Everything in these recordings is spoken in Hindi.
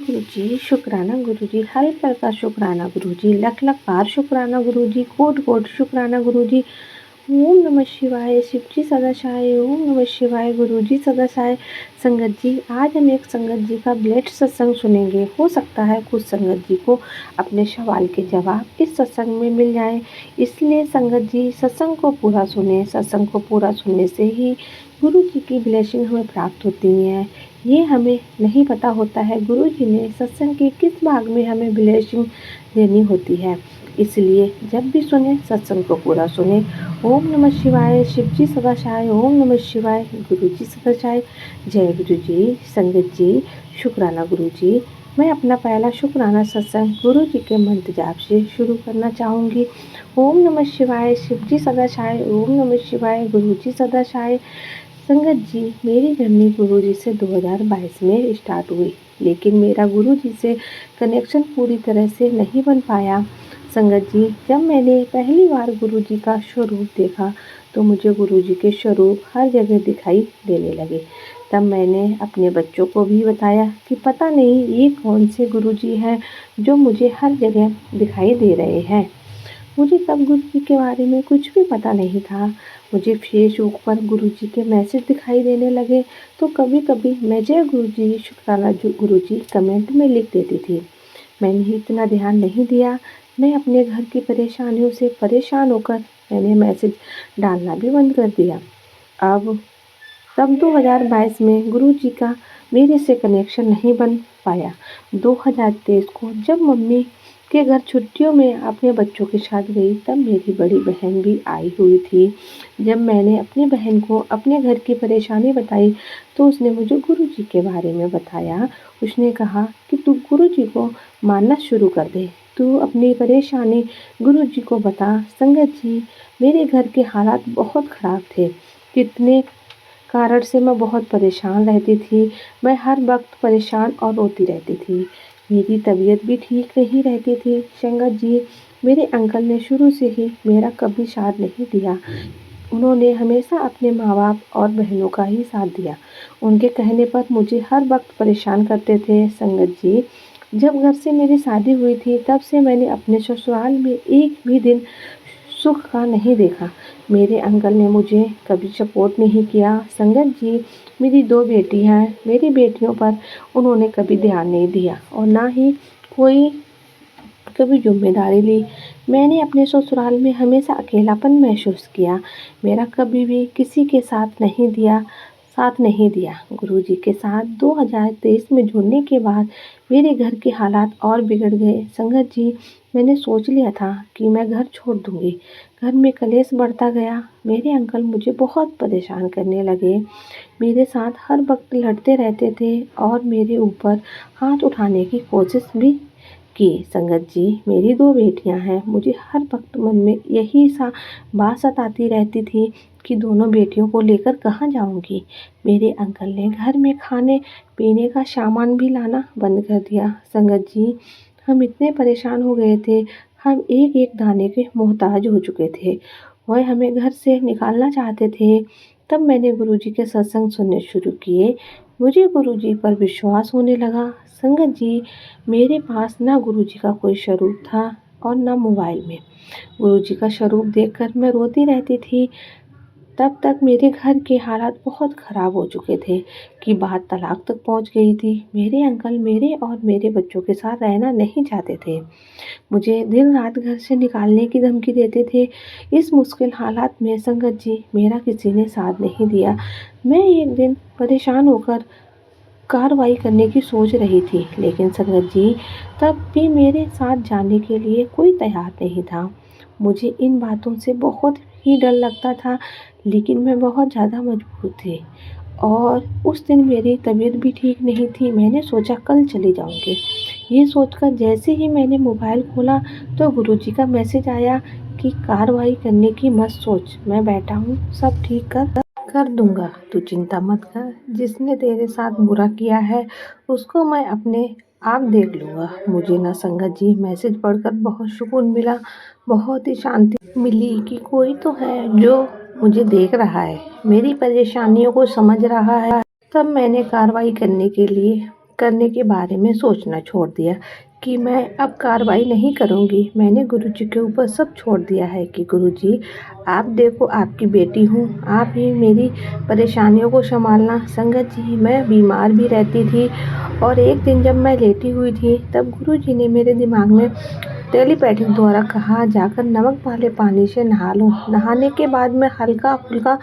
गुरुजी शुक्राना गुरुजी, हर पल का शुक्राना गुरुजी, लख लख बार शुक्राना गुरुजी, कोट कोट शुक्राना गुरुजी। ओम नमः शिवाय, शिवजी सदा सहाय। ओम नमः शिवाय, गुरुजी सदा सहाय। संगत जी, आज हम एक संगत जी का ब्लेड सत्संग सुनेंगे। हो सकता है कुछ संगत जी को अपने सवाल के जवाब इस सत्संग में मिल जाए, इसलिए संगत जी सत्संग को पूरा सुने। सत्संग को पूरा सुनने से ही गुरु जी की ब्लेसिंग हमें प्राप्त होती है। ये हमें नहीं पता होता है गुरु जी ने सत्संग के किस भाग में हमें ब्लेसिंग देनी होती है, इसलिए जब भी सुने सत्संग को पूरा सुने। ओम नमः शिवाय, शिवजी सदा सहाय। ओम नमः शिवाय, गुरुजी सदा सहाय। जय गुरु जी। संगत जी, शुक्राना गुरु जी। मैं अपना पहला शुक्राना सत्संग गुरु जी के मंत्र जाप से शुरू करना चाहूँगी। ओम नमः शिवाय, शिवजी सदा सहाय। ओम नमः शिवाय, गुरुजी सदा सहाय। संगत जी, मेरी जर्नी गुरु जी से 2022 में स्टार्ट हुई, लेकिन मेरा गुरु जी से कनेक्शन पूरी तरह से नहीं बन पाया। संगत जी, जब मैंने पहली बार गुरु जी का स्वरूप देखा तो मुझे गुरु जी के स्वरूप हर जगह दिखाई देने लगे। तब मैंने अपने बच्चों को भी बताया कि पता नहीं ये कौन से गुरु जी हैं जो मुझे हर जगह दिखाई दे रहे हैं। मुझे तब गुरु जी के बारे में कुछ भी पता नहीं था। मुझे फेसबुक पर गुरु जी के मैसेज दिखाई देने लगे तो कभी कभी मैं जय गुरु जी, शुक्राना गुरु जी कमेंट में लिख देती थी। मैंने इतना ध्यान नहीं दिया। मैं अपने घर की परेशानियों से परेशान होकर मैंने मैसेज डालना भी बंद कर दिया। अब तब 2022 में गुरु जी का मेरे से कनेक्शन नहीं बन पाया। 2023 को जब मम्मी के घर छुट्टियों में अपने बच्चों के साथ गई तब मेरी बड़ी बहन भी आई हुई थी। जब मैंने अपनी बहन को अपने घर की परेशानी बताई तो उसने मुझे गुरु जी के बारे में बताया। उसने कहा कि तू गुरु जी को मानना शुरू कर दे, तू अपनी परेशानी गुरु जी को बता। संगत जी, मेरे घर के हालात बहुत ख़राब थे। कितने कारण से मैं बहुत परेशान रहती थी। मैं हर वक्त परेशान और रोती रहती थी। मेरी तबीयत भी ठीक नहीं रहती थी। संगत जी, मेरे अंकल ने शुरू से ही मेरा कभी साथ नहीं दिया। उन्होंने हमेशा अपने माँ बाप और बहनों का ही साथ दिया। उनके कहने पर मुझे हर वक्त परेशान करते थे। संगत जी, जब घर से मेरी शादी हुई थी तब से मैंने अपने ससुराल में एक भी दिन सुख का नहीं देखा। मेरे अंकल ने मुझे कभी सपोर्ट नहीं किया। संगत जी, मेरी 2 बेटी हैं। मेरी बेटियों पर उन्होंने कभी ध्यान नहीं दिया और ना ही कोई कभी जिम्मेदारी ली। मैंने अपने ससुराल में हमेशा अकेलापन महसूस किया। मेरा कभी भी किसी के साथ नहीं दिया। गुरुजी के साथ 2023 में जुड़ने के बाद मेरे घर के हालात और बिगड़ गए। संगत जी, मैंने सोच लिया था कि मैं घर छोड़ दूंगी। घर में कलेश बढ़ता गया। मेरे अंकल मुझे बहुत परेशान करने लगे। मेरे साथ हर वक्त लड़ते रहते थे और मेरे ऊपर हाथ उठाने की कोशिश भी की। संगत जी, मेरी 2 बेटियां हैं। मुझे हर वक्त मन में यही बात सताती रहती थी कि दोनों बेटियों को लेकर कहाँ जाऊंगी। मेरे अंकल ने घर में खाने पीने का सामान भी लाना बंद कर दिया। संगत जी, हम इतने परेशान हो गए थे, हम एक एक दाने के मोहताज हो चुके थे। वह हमें घर से निकालना चाहते थे। तब मैंने गुरुजी के सत्संग सुनने शुरू किए। मुझे गुरुजी पर विश्वास होने लगा। संगत जी, मेरे पास ना गुरुजी का कोई स्वरूप था और ना मोबाइल में। गुरुजी का स्वरूप देखकर मैं रोती रहती थी। तब तक मेरे घर के हालात बहुत ख़राब हो चुके थे कि बात तलाक तक पहुंच गई थी। मेरे अंकल मेरे और मेरे बच्चों के साथ रहना नहीं चाहते थे। मुझे दिन रात घर से निकालने की धमकी देते थे। इस मुश्किल हालात में संगत जी, मेरा किसी ने साथ नहीं दिया। मैं एक दिन परेशान होकर कार्रवाई करने की सोच रही थी, लेकिन संगत जी, तब भी मेरे साथ जाने के लिए कोई तैयार नहीं था। मुझे इन बातों से बहुत ही डर लगता था, लेकिन मैं बहुत ज़्यादा मजबूर थी और उस दिन मेरी तबीयत भी ठीक नहीं थी। मैंने सोचा कल चली जाऊंगी। ये सोचकर जैसे ही मैंने मोबाइल खोला तो गुरुजी का मैसेज आया कि कार्रवाई करने की मत सोच, मैं बैठा हूँ, सब ठीक कर दूंगा, तू चिंता मत कर। जिसने तेरे साथ बुरा किया है उसको मैं अपने आप देख लूँगा। मुझे ना संगत जी, मैसेज पढ़कर बहुत सुकून मिला, बहुत ही शांति मिली कि कोई तो है जो मुझे देख रहा है, मेरी परेशानियों को समझ रहा है। तब मैंने कार्रवाई करने के लिए करने के बारे में सोचना छोड़ दिया कि मैं अब कार्रवाई नहीं करूँगी। मैंने गुरुजी के ऊपर सब छोड़ दिया है कि गुरुजी आप देखो, आपकी बेटी हूँ, आप ही मेरी परेशानियों को संभालना। संगत जी, मैं बीमार भी रहती थी और एक दिन जब मैं लेटी हुई थी तब गुरुजी ने मेरे दिमाग में टेलीपैथिक द्वारा कहा, जाकर नमक वाले पानी से नहा लो। नहाने के बाद मैं हल्का फुल्का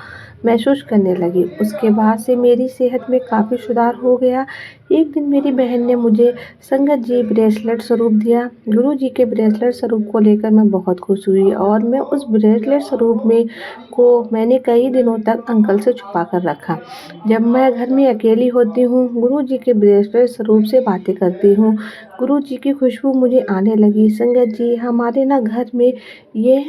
महसूस करने लगी। उसके बाद से मेरी सेहत में काफ़ी सुधार हो गया। एक दिन मेरी बहन ने मुझे संगत जी ब्रेसलेट स्वरूप दिया। गुरुजी के ब्रेसलेट स्वरूप को लेकर मैं बहुत खुश हुई और मैं उस ब्रेसलेट स्वरूप में को मैंने कई दिनों तक अंकल से छुपा कर रखा। जब मैं घर में अकेली होती हूँ, गुरुजी के ब्रेसलेट स्वरूप से बातें करती हूँ। गुरुजी की खुशबू मुझे आने लगी। संगत जी, हमारे ना घर में ये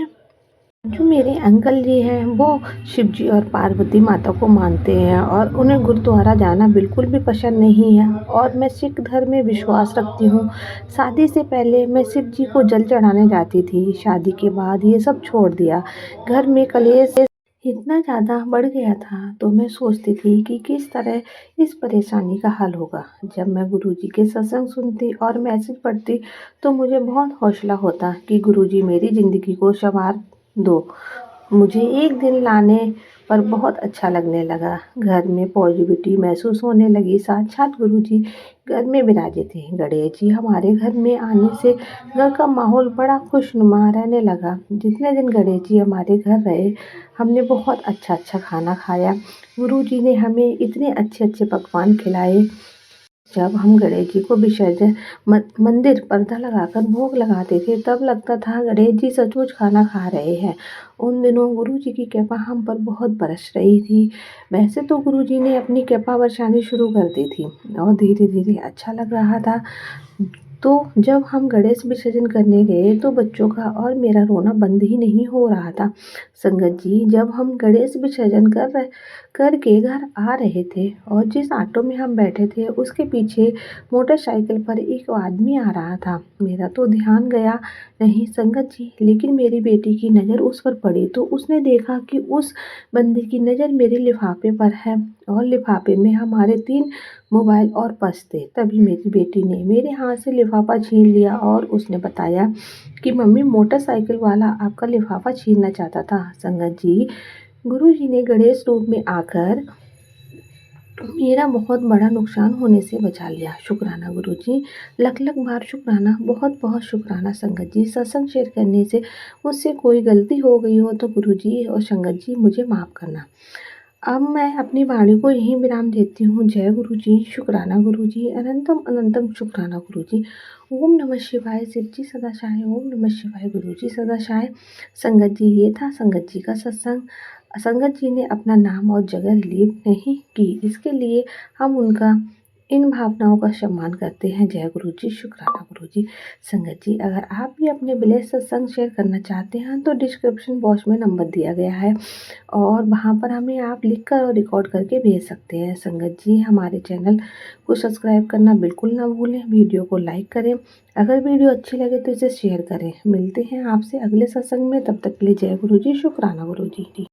जो मेरे अंकल जी हैं वो शिव जी और पार्वती माता को मानते हैं और उन्हें गुरुद्वारा जाना बिल्कुल भी पसंद नहीं है और मैं सिख धर्म में विश्वास रखती हूँ। शादी से पहले मैं शिव जी को जल चढ़ाने जाती थी। शादी के बाद ये सब छोड़ दिया। घर में कलेश इतना ज़्यादा बढ़ गया था तो मैं सोचती थी कि किस तरह इस परेशानी का हल होगा। जब मैं गुरुजी के सत्संग सुनती और मैसेज पढ़ती तो मुझे बहुत हौसला होता कि गुरुजी मेरी ज़िंदगी को संवार दो। मुझे एक दिन लाने पर बहुत अच्छा लगने लगा। घर में पॉजिटिविटी महसूस होने लगी। साक्षात गुरुजी घर में विराजे थे। गणेश जी हमारे घर में आने से घर का माहौल बड़ा खुशनुमा रहने लगा। जितने दिन गणेश जी हमारे घर रहे, हमने बहुत अच्छा खाना खाया। गुरुजी ने हमें इतने अच्छे पकवान खिलाए। जब हम गणेश जी को विसर्जन मंदिर पर्दा लगाकर भोग लगाते थे तब लगता था गणेश जी सचमुच खाना खा रहे हैं। उन दिनों गुरुजी की कृपा हम पर बहुत बरस रही थी। वैसे तो गुरुजी ने अपनी कृपा बरसानी शुरू कर दी थी और धीरे धीरे अच्छा लग रहा था। तो जब हम गणेश विसर्जन करने गए तो बच्चों का और मेरा रोना बंद ही नहीं हो रहा था। संगत जी, जब हम गणेश विसर्जन करके घर आ रहे थे और जिस ऑटो में हम बैठे थे उसके पीछे मोटरसाइकिल पर एक आदमी आ रहा था। मेरा तो ध्यान गया नहीं संगत जी, लेकिन मेरी बेटी की नज़र उस पर पड़ी तो उसने देखा कि उस बंदे की नज़र मेरे लिफाफे पर है और लिफाफे में हमारे 3 मोबाइल और पर्स थे। तभी मेरी बेटी ने मेरे हाथ से लिफाफा छीन लिया और उसने बताया कि मम्मी, मोटरसाइकिल वाला आपका लिफाफा छीनना चाहता था। संगत जी, गुरुजी ने गणेश रूप में आकर मेरा बहुत बड़ा नुकसान होने से बचा लिया। शुक्राना गुरुजी, लख बार शुक्राना, बहुत शुक्राना संगत जी। सत्संग शेयर करने से मुझसे कोई गलती हो गई हो तो गुरुजी और संगत जी मुझे माफ़ करना। अब मैं अपनी वाणी को यहीं विराम देती हूँ। जय गुरुजी, शुक्राना गुरुजी, अनंतम शुक्राना गुरुजी। ओम नमः शिवाय। शिव जी सदा सहाय। ओम नमः शिवाय। गुरुजी सदा सहाय। संगत जी, ये था संगत जी का सत्संग। संगत जी ने अपना नाम और जगह रिलीव नहीं की, इसके लिए हम उनका इन भावनाओं का सम्मान करते हैं। जय गुरुजी, शुक्राना गुरुजी। संगत जी, अगर आप भी अपने विलेज सत्संग शेयर करना चाहते हैं तो डिस्क्रिप्शन बॉक्स में नंबर दिया गया है और वहाँ पर हमें आप लिख कर और रिकॉर्ड करके भेज सकते हैं। संगत जी, हमारे चैनल को सब्सक्राइब करना बिल्कुल ना भूलें। वीडियो को लाइक करें। अगर वीडियो अच्छी लगे तो इसे शेयर करें। मिलते हैं आपसे अगले सत्संग में, तब तक के लिए जय गुरुजी, शुक्राना गुरुजी।